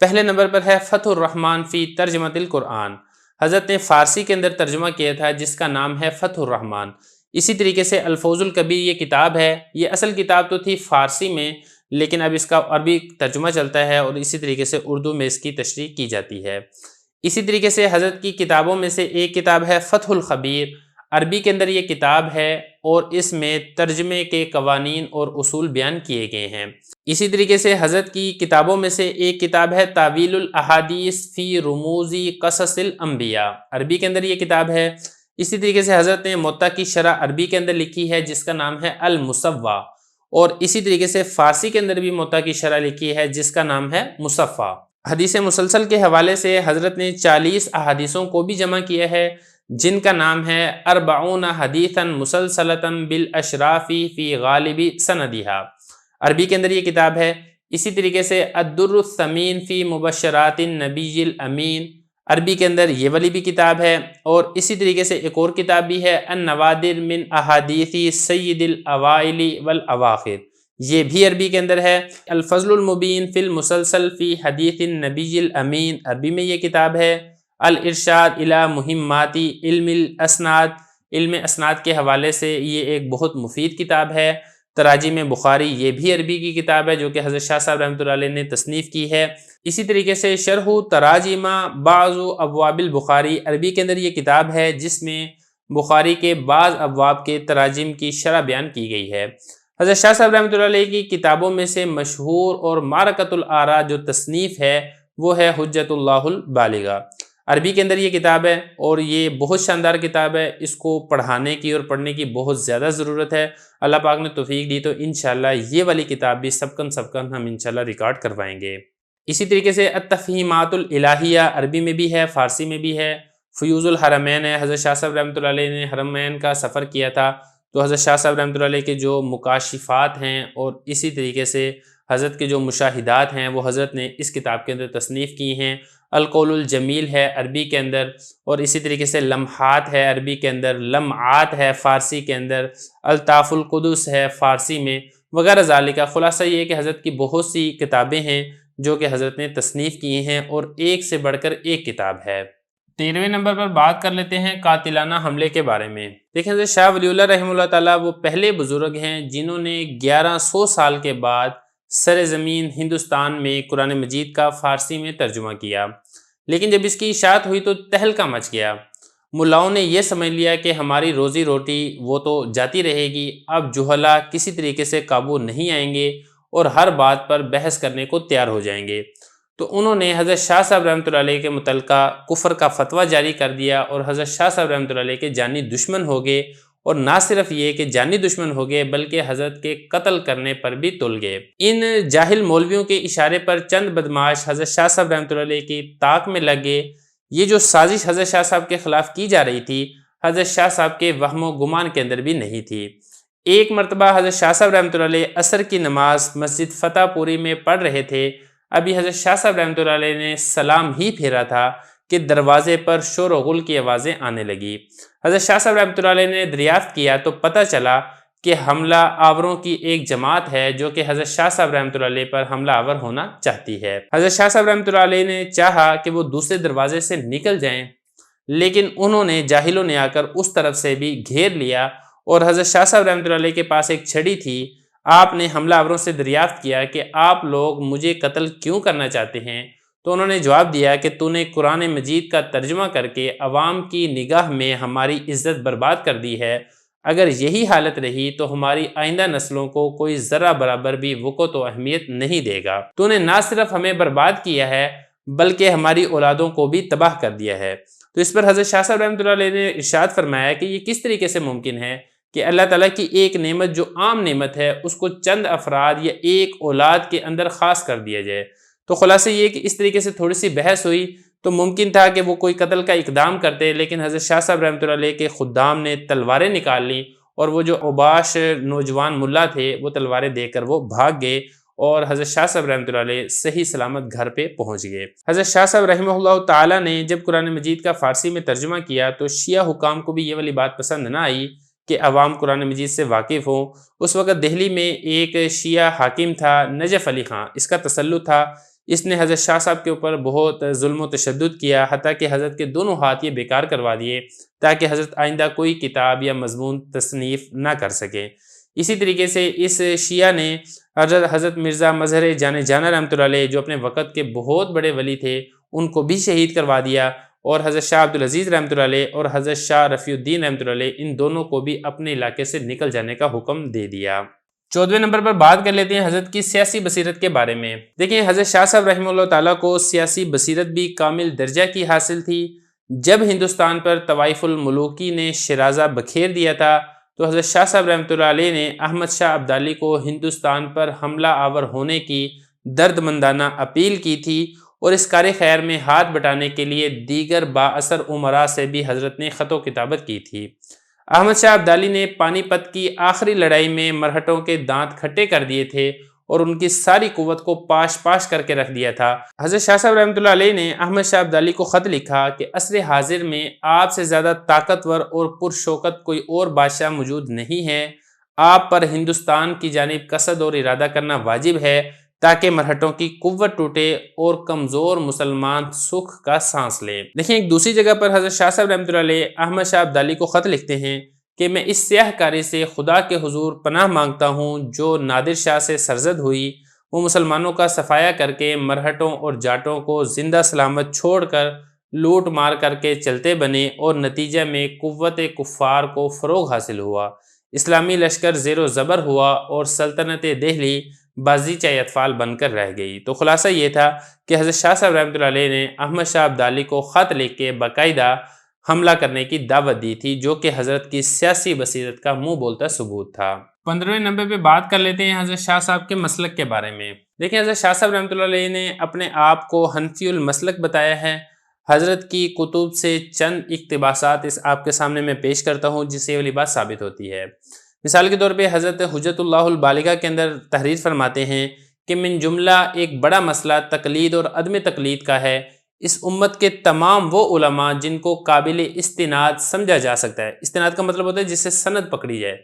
پہلے نمبر پر ہے فتح الرحمن فی ترجمۃ القرآن۔ حضرت نے فارسی کے اندر ترجمہ کیا تھا جس کا نام ہے فتح الرحمن۔ اسی طریقے سے الفوز الکبیر یہ کتاب ہے۔ یہ اصل کتاب تو تھی فارسی میں، لیکن اب اس کا عربی ترجمہ چلتا ہے اور اسی طریقے سے اردو میں اس کی تشریح کی جاتی ہے۔ اسی طریقے سے حضرت کی کتابوں میں سے ایک کتاب ہے فتح الخبیر۔ عربی کے اندر یہ کتاب ہے اور اس میں ترجمے کے قوانین اور اصول بیان کیے گئے ہیں۔ اسی طریقے سے حضرت کی کتابوں میں سے ایک کتاب ہے تعویل الاحادیث فی رموزی قصص الانبیاء۔ عربی کے اندر یہ کتاب ہے۔ اسی طریقے سے حضرت نے موطا کی شرح عربی کے اندر لکھی ہے جس کا نام ہے المصوّع، اور اسی طریقے سے فارسی کے اندر بھی موطا کی شرح لکھی ہے جس کا نام ہے مصفّع۔ حدیث مسلسل کے حوالے سے حضرت نے 40 احادیثوں کو بھی جمع کیا ہے جن کا نام ہے 40 حدیثا مسلسلۃ بالاشراف فی غالب سندھا۔ عربی کے اندر یہ کتاب ہے۔ اسی طریقے سے الدر الثمین فی مبشرات النبی الامین، عربی کے اندر یہ والی بھی کتاب ہے۔ اور اسی طریقے سے ایک اور کتاب بھی ہے النوادر من احادیث سید الاوائل والاواخر، یہ بھی عربی کے اندر ہے۔ الفضل المبین فی المسلسل فی حدیث النبی الامین، عربی میں یہ کتاب ہے۔ الارشاد الی مہماتی علم الاسناد، علم اسناد کے حوالے سے یہ ایک بہت مفید کتاب ہے۔ تراجم بخاری، یہ بھی عربی کی کتاب ہے جو کہ حضرت شاہ صاحب رحمۃ اللہ علیہ نے تصنیف کی ہے۔ اسی طریقے سے شرح تراجم بعض ابواب البخاری، عربی کے اندر یہ کتاب ہے جس میں بخاری کے بعض ابواب کے تراجم کی شرح بیان کی گئی ہے۔ حضرت شاہ صاحب رحمۃ اللہ علیہ کی کتابوں میں سے مشہور اور معرکۃ الآراء جو تصنیف ہے وہ ہے حجت اللہ البالغہ، عربی کے اندر یہ کتاب ہے اور یہ بہت شاندار کتاب ہے۔ اس کو پڑھانے کی اور پڑھنے کی بہت زیادہ ضرورت ہے۔ اللہ پاک نے توفیق دی تو انشاءاللہ یہ والی کتاب بھی سبکن ہم انشاءاللہ ریکارڈ کروائیں گے۔ اسی طریقے سے التفہیمات الالہیہ، عربی میں بھی ہے، فارسی میں بھی ہے۔ فیوز الحرمین ہے، حضرت شاہ صاحب رحمۃ اللہ علیہ نے حرمین کا سفر کیا تھا تو حضرت شاہ صاحب رحمۃ اللہ علیہ کے جو مکاشفات ہیں اور اسی طریقے سے حضرت کے جو مشاہدات ہیں وہ حضرت نے اس کتاب کے اندر تصنیف کی ہیں۔ القول الجمیل ہے عربی کے اندر، اور اسی طریقے سے لمحات ہے عربی کے اندر، لمعات ہے فارسی کے اندر، الطاف القدس ہے فارسی میں، وغیرہ ذالکہ۔ خلاصہ یہ ہے کہ حضرت کی بہت سی کتابیں ہیں جو کہ حضرت نے تصنیف کی ہیں اور ایک سے بڑھ کر ایک کتاب ہے۔ 13ویں نمبر پر بات کر لیتے ہیں قاتلانہ حملے کے بارے میں۔ دیکھیں حضرت شاہ ولی اللہ رحمہ اللہ تعالیٰ وہ پہلے بزرگ ہیں جنہوں نے 1100 سال کے بعد سر زمین ہندوستان میں قرآن مجید کا فارسی میں ترجمہ کیا، لیکن جب اس کی اشاعت ہوئی تو تہلکہ مچ گیا۔ ملاؤں نے یہ سمجھ لیا کہ ہماری روزی روٹی وہ تو جاتی رہے گی، اب جہلا کسی طریقے سے قابو نہیں آئیں گے اور ہر بات پر بحث کرنے کو تیار ہو جائیں گے۔ تو انہوں نے حضرت شاہ صاحب رحمۃ اللہ علیہ کے متعلقہ کفر کا فتویٰ جاری کر دیا اور حضرت شاہ صاحب رحمۃ اللہ علیہ کے جانی دشمن ہو گئے، اور نہ صرف یہ کہ جانی دشمن ہو گئے بلکہ حضرت کے قتل کرنے پر بھی تل گئے۔ ان جاہل مولویوں کے اشارے پر چند بدماش حضرت شاہ صاحب رحمۃ اللہ علیہ کی طاق میں لگ گئے۔ یہ جو سازش حضرت شاہ صاحب کے خلاف کی جا رہی تھی حضرت شاہ صاحب کے وہم و گمان کے اندر بھی نہیں تھی۔ ایک مرتبہ حضرت شاہ صاحب رحمۃ اللہ علیہ عصر کی نماز مسجد فتح پوری میں پڑھ رہے تھے، ابھی حضرت شاہ صاحب رحمۃ اللہ علیہ نے سلام ہی پھیرا تھا کہ دروازے پر شور و غل کی آوازیں آنے لگی۔ حضرت شاہ صاحب رحمۃ اللہ علیہ نے دریافت کیا تو پتہ چلا کہ حملہ آوروں کی ایک جماعت ہے جو کہ حضرت شاہ صاحب رحمۃ اللہ علیہ پر حملہ آور ہونا چاہتی ہے۔ حضرت شاہ صاحب رحمۃ اللہ علیہ نے چاہا کہ وہ دوسرے دروازے سے نکل جائیں، لیکن انہوں نے جاہلوں نے آ کر اس طرف سے بھی گھیر لیا، اور حضرت شاہ صاحب رحمۃ اللہ علیہ کے پاس ایک چھڑی تھی۔ آپ نے حملہ آوروں سے دریافت کیا کہ آپ لوگ مجھے قتل کیوں کرنا چاہتے ہیں؟ تو انہوں نے جواب دیا کہ تو نے قرآن مجید کا ترجمہ کر کے عوام کی نگاہ میں ہماری عزت برباد کر دی ہے، اگر یہی حالت رہی تو ہماری آئندہ نسلوں کو کوئی ذرہ برابر بھی وقوع و اہمیت نہیں دے گا۔ تو نے نہ صرف ہمیں برباد کیا ہے بلکہ ہماری اولادوں کو بھی تباہ کر دیا ہے۔ تو اس پر حضرت شاہ صاحب رحمۃ اللہ علیہ نے ارشاد فرمایا کہ یہ کس طریقے سے ممکن ہے کہ اللہ تعالیٰ کی ایک نعمت جو عام نعمت ہے اس کو چند افراد یا ایک اولاد کے اندر خاص کر دیا جائے۔ تو خلاصہ یہ کہ اس طریقے سے تھوڑی سی بحث ہوئی تو ممکن تھا کہ وہ کوئی قتل کا اقدام کرتے، لیکن حضرت شاہ صاحب رحمۃ اللہ علیہ کے خدام نے تلواریں نکال لیں، اور وہ جو اوباش نوجوان ملا تھے وہ تلواریں دے کر وہ بھاگ گئے، اور حضرت شاہ صاحب رحمۃ اللہ علیہ صحیح سلامت گھر پہ پہنچ گئے۔ حضرت شاہ صاحب رحمہ اللہ تعالیٰ نے جب قرآن مجید کا فارسی میں ترجمہ کیا تو شیعہ حکام کو بھی یہ والی بات پسند نہ آئی کہ عوام قرآن مجید سے واقف ہوں۔ اس وقت دہلی میں ایک شیعہ حاکم تھا نجف علی خان، اس کا تسلط تھا۔ اس نے حضرت شاہ صاحب کے اوپر بہت ظلم و تشدد کیا، حتیٰ کہ حضرت کے دونوں ہاتھ یہ بیکار کروا دیے تاکہ حضرت آئندہ کوئی کتاب یا مضمون تصنیف نہ کر سکیں۔ اسی طریقے سے اس شیعہ نے حضرت مرزا مظہر جان جانا رحمۃ اللہ علیہ جو اپنے وقت کے بہت بڑے ولی تھے ان کو بھی شہید کروا دیا، اور حضرت شاہ عبدالعزیز رحمۃ اللہ علیہ اور حضرت شاہ رفیع الدین رحمۃ اللہ علیہ ان دونوں کو بھی اپنے علاقے سے نکل جانے کا حکم دے دیا۔ 14ویں نمبر پر بات کر لیتے ہیں حضرت کی سیاسی بصیرت کے بارے میں۔ دیکھیں حضرت شاہ صاحب رحمہ اللہ تعالیٰ کو سیاسی بصیرت بھی کامل درجہ کی حاصل تھی۔ جب ہندوستان پر طوائف الملوکی نے شیرازہ بکھیر دیا تھا تو حضرت شاہ صاحب رحمۃ اللہ علیہ نے احمد شاہ ابدالی کو ہندوستان پر حملہ آور ہونے کی درد مندانہ اپیل کی تھی، اور اس کار خیر میں ہاتھ بٹانے کے لیے دیگر با اثر عمراء سے بھی حضرت نے خط و کتابت کی تھی۔ احمد شاہ ابدالی نے پانی پت کی آخری لڑائی میں مرہٹوں کے دانت کھٹے کر دیے تھے اور ان کی ساری قوت کو پاش پاش کر کے رکھ دیا تھا۔ حضرت شاہ صاحب رحمۃ اللہ علیہ نے احمد شاہ ابدالی کو خط لکھا کہ عصر حاضر میں آپ سے زیادہ طاقتور اور پرشوکت کوئی اور بادشاہ موجود نہیں ہے، آپ پر ہندوستان کی جانب قصد اور ارادہ کرنا واجب ہے تاکہ مرہٹوں کی قوت ٹوٹے اور کمزور مسلمان سکھ کا سانس لیں۔ دیکھیں ایک دوسری جگہ پر حضرت شاہ صاحب رحمۃ اللہ علیہ احمد شاہ ابدالی کو خط لکھتے ہیں کہ میں اس سیاہ کاری سے خدا کے حضور پناہ مانگتا ہوں جو نادر شاہ سے سرزد ہوئی، وہ مسلمانوں کا صفایا کر کے مرہٹوں اور جاٹوں کو زندہ سلامت چھوڑ کر لوٹ مار کر کے چلتے بنے اور نتیجہ میں قوت کفار کو فروغ حاصل ہوا، اسلامی لشکر زیر و زبر ہوا اور سلطنت دہلی بازیچہ اطفال بن کر رہ گئی۔ تو خلاصہ یہ تھا کہ حضرت شاہ صاحب رحمۃ اللہ علیہ نے احمد شاہ ابدالی کو خط لکھ کے باقاعدہ حملہ کرنے کی دعوت دی تھی، جو کہ حضرت کی سیاسی بصیرت کا منہ بولتا ثبوت تھا۔ 15ویں نمبر پہ بات کر لیتے ہیں حضرت شاہ صاحب کے مسلک کے بارے میں۔ دیکھیں حضرت شاہ صاحب رحمۃ اللہ علیہ نے اپنے آپ کو حنفی المسلک بتایا ہے۔ حضرت کی کتب سے چند اقتباسات آپ کے سامنے میں پیش کرتا ہوں جس سے یہ والی بات ثابت ہوتی ہے۔ مثال کے طور پہ حضرت حجت اللہ البالغہ کے اندر تحریر فرماتے ہیں کہ من جملہ ایک بڑا مسئلہ تقلید اور عدم تقلید کا ہے۔ اس امت کے تمام وہ علماء جن کو قابل استناد سمجھا جا سکتا ہے، استناد کا مطلب ہوتا ہے جس سے سند پکڑی جائے،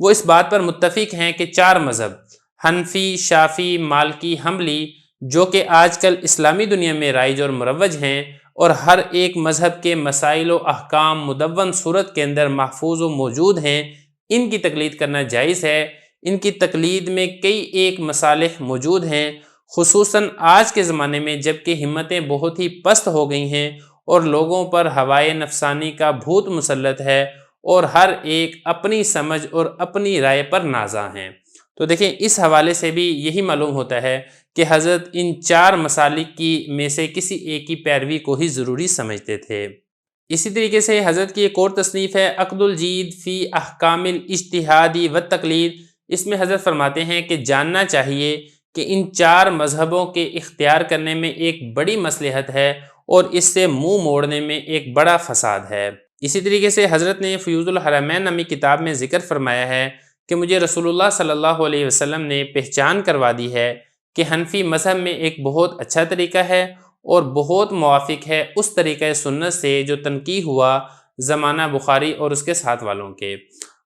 وہ اس بات پر متفق ہیں کہ 4 مذہب حنفی، شافعی، مالکی، حنبلی جو کہ آج کل اسلامی دنیا میں رائج اور مروج ہیں اور ہر ایک مذہب کے مسائل و احکام مدون صورت کے اندر محفوظ و موجود ہیں، ان کی تقلید کرنا جائز ہے۔ ان کی تقلید میں کئی ایک مصالح موجود ہیں، خصوصاً آج کے زمانے میں جب کہ ہمتیں بہت ہی پست ہو گئی ہیں اور لوگوں پر ہوائے نفسانی کا بھوت مسلط ہے اور ہر ایک اپنی سمجھ اور اپنی رائے پر نازاں ہیں۔ تو دیکھیں اس حوالے سے بھی یہی معلوم ہوتا ہے کہ حضرت ان 4 مسالک کی میں سے کسی ایک کی پیروی کو ہی ضروری سمجھتے تھے۔ اسی طریقے سے حضرت کی ایک اور تصنیف ہے عقد الجید فی احکام الاجتہادی والتقلید۔ اس میں حضرت فرماتے ہیں کہ جاننا چاہیے کہ ان 4 مذہبوں کے اختیار کرنے میں ایک بڑی مصلحت ہے اور اس سے منہ موڑنے میں ایک بڑا فساد ہے۔ اسی طریقے سے حضرت نے فیوض الحرمین نامی کتاب میں ذکر فرمایا ہے کہ مجھے رسول اللہ صلی اللہ علیہ وسلم نے پہچان کروا دی ہے کہ حنفی مذہب میں ایک بہت اچھا طریقہ ہے اور بہت موافق ہے اس طریقہ سنت سے جو تنقیح ہوا زمانہ بخاری اور اس کے ساتھ والوں کے۔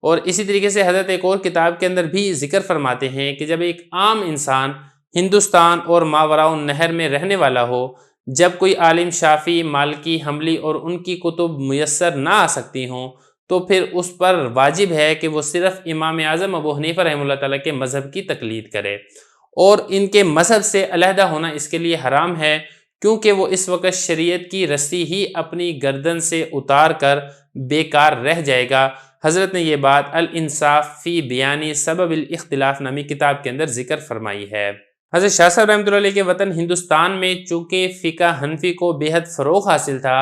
اور اسی طریقے سے حضرت ایک اور کتاب کے اندر بھی ذکر فرماتے ہیں کہ جب ایک عام انسان ہندوستان اور ماوراء النہر میں رہنے والا ہو، جب کوئی عالم شافعی، مالکی، حنبلی اور ان کی کتب میسر نہ آ سکتی ہوں تو پھر اس پر واجب ہے کہ وہ صرف امام اعظم ابو حنیفہ رحمہ اللہ تعالیٰ کے مذہب کی تقلید کرے، اور ان کے مذہب سے علیحدہ ہونا اس کے لیے حرام ہے، کیونکہ وہ اس وقت شریعت کی رسی ہی اپنی گردن سے اتار کر بیکار رہ جائے گا۔ حضرت نے یہ بات الانصاف فی بیانی سبب الاختلاف نامی کتاب کے اندر ذکر فرمائی ہے۔ حضرت شاہ صاحب رحمۃ اللہ علیہ کے وطن ہندوستان میں چونکہ فقہ حنفی کو بے حد فروغ حاصل تھا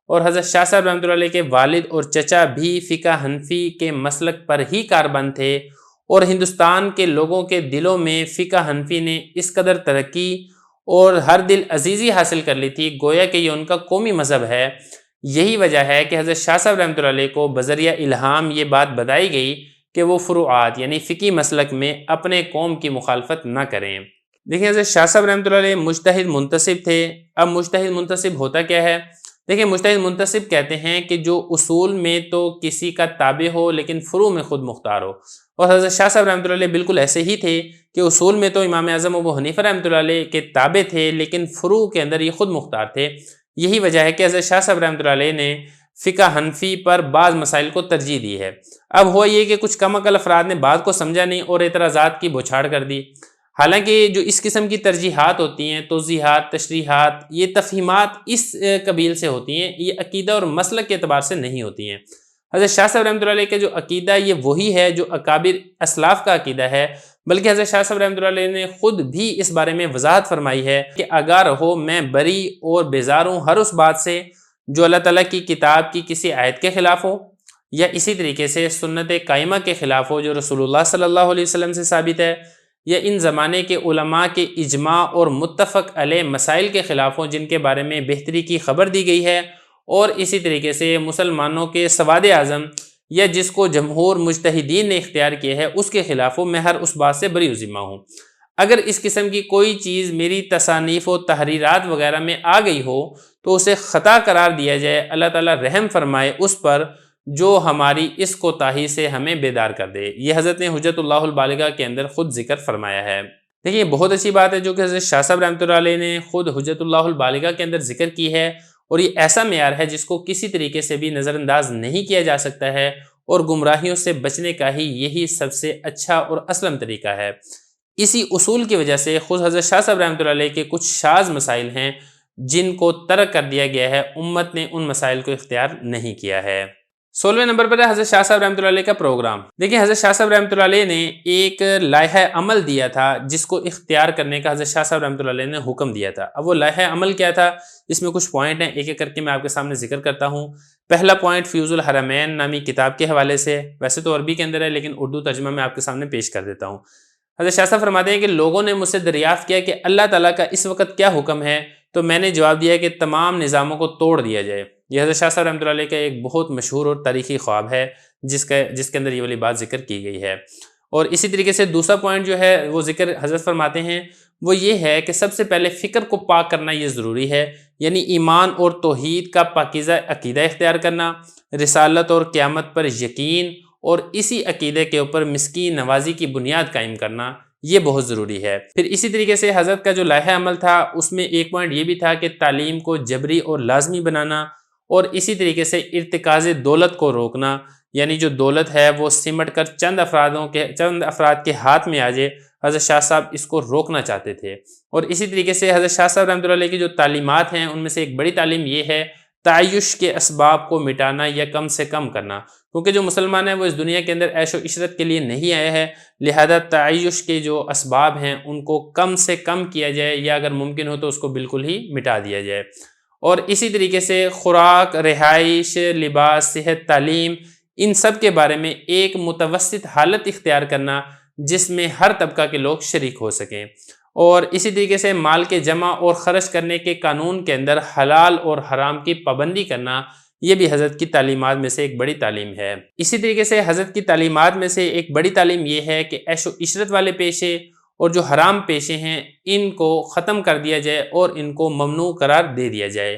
اور حضرت شاہ صاحب رحمۃ اللہ علیہ کے والد اور چچا بھی فقہ حنفی کے مسلک پر ہی کاربند تھے، اور ہندوستان کے لوگوں کے دلوں میں فقہ حنفی نے اس قدر ترقی اور ہر دل عزیزی حاصل کر لی تھی گویا کہ یہ ان کا قومی مذہب ہے۔ یہی وجہ ہے کہ حضرت شاہ صاحب رحمۃ اللہ علیہ کو بذریعہ الہام یہ بات بتائی گئی کہ وہ فروعات یعنی فقی مسلک میں اپنے قوم کی مخالفت نہ کریں۔ دیکھیں حضرت شاہ صاحب رحمۃ اللہ علیہ مجتہد منتصب تھے۔ اب مجتہد منتصب ہوتا کیا ہے؟ دیکھیں مجتہد منتصب کہتے ہیں کہ جو اصول میں تو کسی کا تابع ہو لیکن فروع میں خود مختار ہو، اور حضرت شاہ صاحب رحمۃ اللہ علیہ بالکل ایسے ہی تھے کہ اصول میں تو امام اعظم ابو حنیفہ رحمۃ اللہ علیہ کے تابع تھے لیکن فروع کے اندر یہ خود مختار تھے۔ یہی وجہ ہے کہ حضرت شاہ صاحب رحمۃ اللہ علیہ نے فقہ حنفی پر بعض مسائل کو ترجیح دی ہے۔ اب ہوا یہ کہ کچھ کم عقل افراد نے بات کو سمجھا نہیں اور اعتراضات کی بوچھاڑ کر دی۔ حالانکہ جو اس قسم کی ترجیحات ہوتی ہیں، توضیحات، تشریحات، یہ تفہیمات اس قبیل سے ہوتی ہیں، یہ عقیدہ اور مسلک کے اعتبار سے نہیں ہوتی ہیں۔ حضرت شاہ صاحب رحمۃ اللہ علیہ کا جو عقیدہ یہ وہی ہے جو اکابر اسلاف کا عقیدہ ہے، بلکہ حضرت شاہ صاحب رحمۃ اللہ علیہ نے خود بھی اس بارے میں وضاحت فرمائی ہے کہ آگاہ رہو میں بری اور بیزار ہوں ہر اس بات سے جو اللہ تعالیٰ کی کتاب کی کسی آیت کے خلاف ہو یا اسی طریقے سے سنت قائمہ کے خلاف ہو جو رسول اللہ صلی اللہ علیہ وسلم سے ثابت ہے، یا ان زمانے کے علماء کے اجماع اور متفق علیہ مسائل کے خلاف ہوں جن کے بارے میں بہتری کی خبر دی گئی ہے، اور اسی طریقے سے مسلمانوں کے سواد اعظم یا جس کو جمہور مجتہدین نے اختیار کیا ہے اس کے خلاف ہوں، میں ہر اس بات سے بری و ذمہ ہوں۔ اگر اس قسم کی کوئی چیز میری تصانیف و تحریرات وغیرہ میں آ گئی ہو تو اسے خطا قرار دیا جائے، اللہ تعالیٰ رحم فرمائے اس پر، جو ہماری اس کوتاہی سے ہمیں بیدار کر دے۔ یہ حضرت نے حجت اللہ البالغہ کے اندر خود ذکر فرمایا ہے۔ دیکھیے بہت اچھی بات ہے جو کہ حضرت شاہ صاحب رحمۃ اللہ علیہ نے خود حجت اللہ البالغہ کے اندر ذکر کی ہے، اور یہ ایسا معیار ہے جس کو کسی طریقے سے بھی نظر انداز نہیں کیا جا سکتا ہے، اور گمراہیوں سے بچنے کا ہی یہی سب سے اچھا اور اسلم طریقہ ہے۔ اسی اصول کی وجہ سے خود حضرت شاہ صاحب رحمۃ اللہ علیہ کے کچھ شاذ مسائل ہیں جن کو ترک کر دیا گیا ہے، امت نے ان مسائل کو اختیار نہیں کیا ہے۔ 16ویں نمبر پر ہے حضرت شاہ صاحب رحمۃ اللہ علیہ کا پروگرام۔ دیکھیں حضرت شاہ صاحب رحمۃ اللہ علیہ نے ایک لائحہ عمل دیا تھا جس کو اختیار کرنے کا حضرت شاہ صاحب رحمۃ اللہ علیہ نے حکم دیا تھا۔ اب وہ لائحہ عمل کیا تھا، اس میں کچھ پوائنٹ ہیں، ایک ایک کر کے میں آپ کے سامنے ذکر کرتا ہوں۔ پہلا پوائنٹ فیوز الحرمین نامی کتاب کے حوالے سے، ویسے تو عربی کے اندر ہے لیکن اردو ترجمہ میں آپ کے سامنے پیش کر دیتا ہوں۔ حضرت شاہ صاحب فرماتے ہیں کہ لوگوں نے مجھ سے دریافت کیا کہ اللہ تعالیٰ کا اس وقت کیا حکم ہے، تو میں نے جواب دیا کہ تمام نظاموں کو توڑ دیا جائے۔ یہ حضرت شاہ صاحب رحمۃ اللہ علیہ کا ایک بہت مشہور اور تاریخی خواب ہے جس کے اندر یہ والی بات ذکر کی گئی ہے۔ اور اسی طریقے سے دوسرا پوائنٹ جو ہے وہ ذکر حضرت فرماتے ہیں وہ یہ ہے کہ سب سے پہلے فکر کو پاک کرنا یہ ضروری ہے، یعنی ایمان اور توحید کا پاکیزہ عقیدہ اختیار کرنا، رسالت اور قیامت پر یقین، اور اسی عقیدے کے اوپر مسکین نوازی کی بنیاد قائم کرنا، یہ بہت ضروری ہے۔ پھر اسی طریقے سے حضرت کا جو لائحہ عمل تھا اس میں ایک پوائنٹ یہ بھی تھا کہ تعلیم کو جبری اور لازمی بنانا، اور اسی طریقے سے ارتکاز دولت کو روکنا، یعنی جو دولت ہے وہ سمٹ کر چند افراد کے ہاتھ میں آ جائے، حضرت شاہ صاحب اس کو روکنا چاہتے تھے۔ اور اسی طریقے سے حضرت شاہ صاحب رحمۃ اللہ علیہ کی جو تعلیمات ہیں ان میں سے ایک بڑی تعلیم یہ ہے تعیش کے اسباب کو مٹانا یا کم سے کم کرنا، کیونکہ جو مسلمان ہیں وہ اس دنیا کے اندر عیش و عشرت کے لیے نہیں آئے ہیں، لہذا تعیش کے جو اسباب ہیں ان کو کم سے کم کیا جائے، یا اگر ممکن ہو تو اس کو بالکل ہی مٹا دیا جائے۔ اور اسی طریقے سے خوراک، رہائش، لباس، صحت، تعلیم، ان سب کے بارے میں ایک متوسط حالت اختیار کرنا جس میں ہر طبقہ کے لوگ شریک ہو سکیں۔ اور اسی طریقے سے مال کے جمع اور خرچ کرنے کے قانون کے اندر حلال اور حرام کی پابندی کرنا، یہ بھی حضرت کی تعلیمات میں سے ایک بڑی تعلیم ہے۔ اسی طریقے سے حضرت کی تعلیمات میں سے ایک بڑی تعلیم یہ ہے کہ عیش و عشرت والے پیشے اور جو حرام پیشے ہیں ان کو ختم کر دیا جائے اور ان کو ممنوع قرار دے دیا جائے،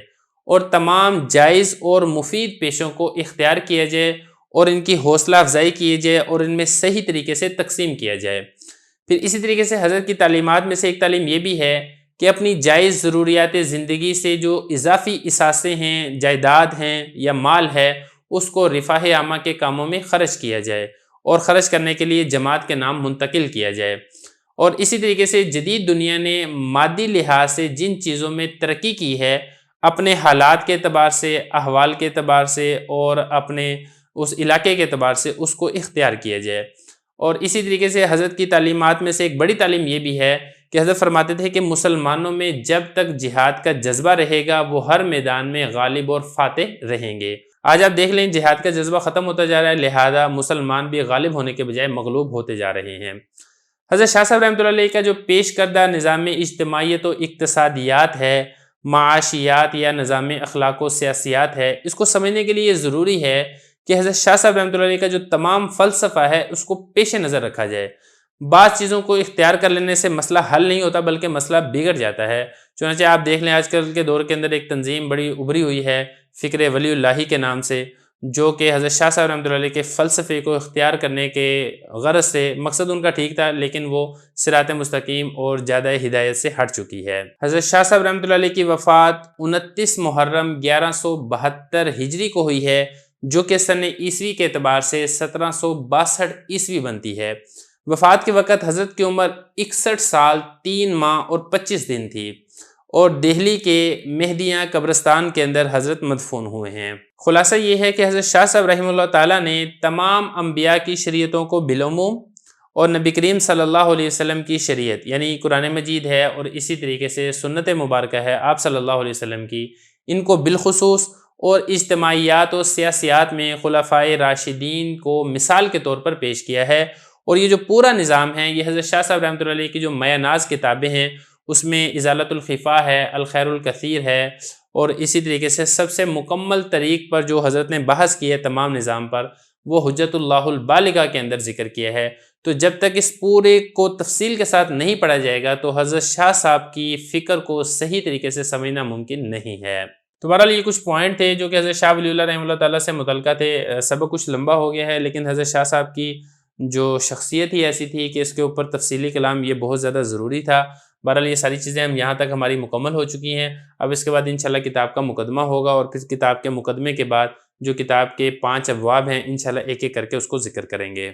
اور تمام جائز اور مفید پیشوں کو اختیار کیا جائے اور ان کی حوصلہ افزائی کی جائے اور ان میں صحیح طریقے سے تقسیم کیا جائے۔ پھر اسی طریقے سے حضرت کی تعلیمات میں سے ایک تعلیم یہ بھی ہے کہ اپنی جائز ضروریات زندگی سے جو اضافی اثاثے ہیں، جائیداد ہیں یا مال ہے، اس کو رفاہ عامہ کے کاموں میں خرچ کیا جائے اور خرچ کرنے کے لیے جماعت کے نام منتقل کیا جائے۔ اور اسی طریقے سے جدید دنیا نے مادی لحاظ سے جن چیزوں میں ترقی کی ہے، اپنے حالات کے اعتبار سے، احوال کے اعتبار سے اور اپنے اس علاقے کے اعتبار سے اس کو اختیار کیا جائے۔ اور اسی طریقے سے حضرت کی تعلیمات میں سے ایک بڑی تعلیم یہ بھی ہے کہ حضرت فرماتے تھے کہ مسلمانوں میں جب تک جہاد کا جذبہ رہے گا وہ ہر میدان میں غالب اور فاتح رہیں گے۔ آج آپ دیکھ لیں جہاد کا جذبہ ختم ہوتا جا رہا ہے، لہذا مسلمان بھی غالب ہونے کے بجائے مغلوب ہوتے جا رہے ہیں۔ حضرت شاہ صاحب رحمۃ اللہ علیہ کا جو پیش کردہ نظام اجتماعیت و اقتصادیات ہے، معاشیات یا نظام اخلاق و سیاسیات ہے، اس کو سمجھنے کے لیے یہ ضروری ہے کہ حضرت شاہ صاحب رحمۃ اللہ علیہ کا جو تمام فلسفہ ہے اس کو پیش نظر رکھا جائے۔ بعض چیزوں کو اختیار کر لینے سے مسئلہ حل نہیں ہوتا بلکہ مسئلہ بگڑ جاتا ہے۔ چنانچہ آپ دیکھ لیں آج کل کے دور کے اندر ایک تنظیم بڑی ابھری ہوئی ہے فکر ولی اللہ کے نام سے، جو کہ حضرت شاہ صاحب رحمۃ اللہ علیہ کے فلسفے کو اختیار کرنے کے غرض سے، مقصد ان کا ٹھیک تھا لیکن وہ صراط مستقیم اور زیادہ ہدایت سے ہٹ چکی ہے۔ حضرت شاہ صاحب رحمۃ اللہ علیہ کی وفات 29 محرم 1172 ہجری کو ہوئی ہے، جو کہ سن عیسوی کے اعتبار سے 1762 عیسوی بنتی ہے۔ وفات کے وقت حضرت کی عمر 61 سال 3 ماہ اور 25 دن تھی، اور دہلی کے مہدیاں قبرستان کے اندر حضرت مدفون ہوئے ہیں۔ خلاصہ یہ ہے کہ حضرت شاہ صاحب رحمہ اللہ تعالیٰ نے تمام انبیاء کی شریعتوں کو بالعموم اور نبی کریم صلی اللہ علیہ وسلم کی شریعت یعنی قرآن مجید ہے اور اسی طریقے سے سنت مبارکہ ہے آپ صلی اللہ علیہ وسلم کی، ان کو بالخصوص اور اجتماعیات و سیاسیات میں خلفائے راشدین کو مثال کے طور پر پیش کیا ہے۔ اور یہ جو پورا نظام ہے یہ حضرت شاہ صاحب رحمۃ اللہ علیہ کی جو مایہ ناز کتابیں ہیں اس میں ازالۃ الخفا ہے، الخیر الکثیر ہے، اور اسی طریقے سے سب سے مکمل طریق پر جو حضرت نے بحث کی ہے تمام نظام پر وہ حجت اللہ البالغہ کے اندر ذکر کیا ہے۔ تو جب تک اس پورے کو تفصیل کے ساتھ نہیں پڑھا جائے گا تو حضرت شاہ صاحب کی فکر کو صحیح طریقے سے سمجھنا ممکن نہیں ہے۔ تو بہرحال یہ کچھ پوائنٹ تھے جو کہ حضرت شاہ ولی اللہ رحمہ اللہ تعالیٰ سے متعلقہ تھے۔ سبق کچھ لمبا ہو گیا ہے، لیکن حضرت شاہ صاحب کی جو شخصیت ہی ایسی تھی کہ اس کے اوپر تفصیلی کلام یہ بہت زیادہ ضروری تھا۔ بہرحال یہ ساری چیزیں ہم یہاں تک ہماری مکمل ہو چکی ہیں۔ اب اس کے بعد انشاءاللہ کتاب کا مقدمہ ہوگا، اور پھر کتاب کے مقدمے کے بعد جو کتاب کے 5 ابواب ہیں انشاءاللہ ایک ایک کر کے اس کو ذکر کریں گے۔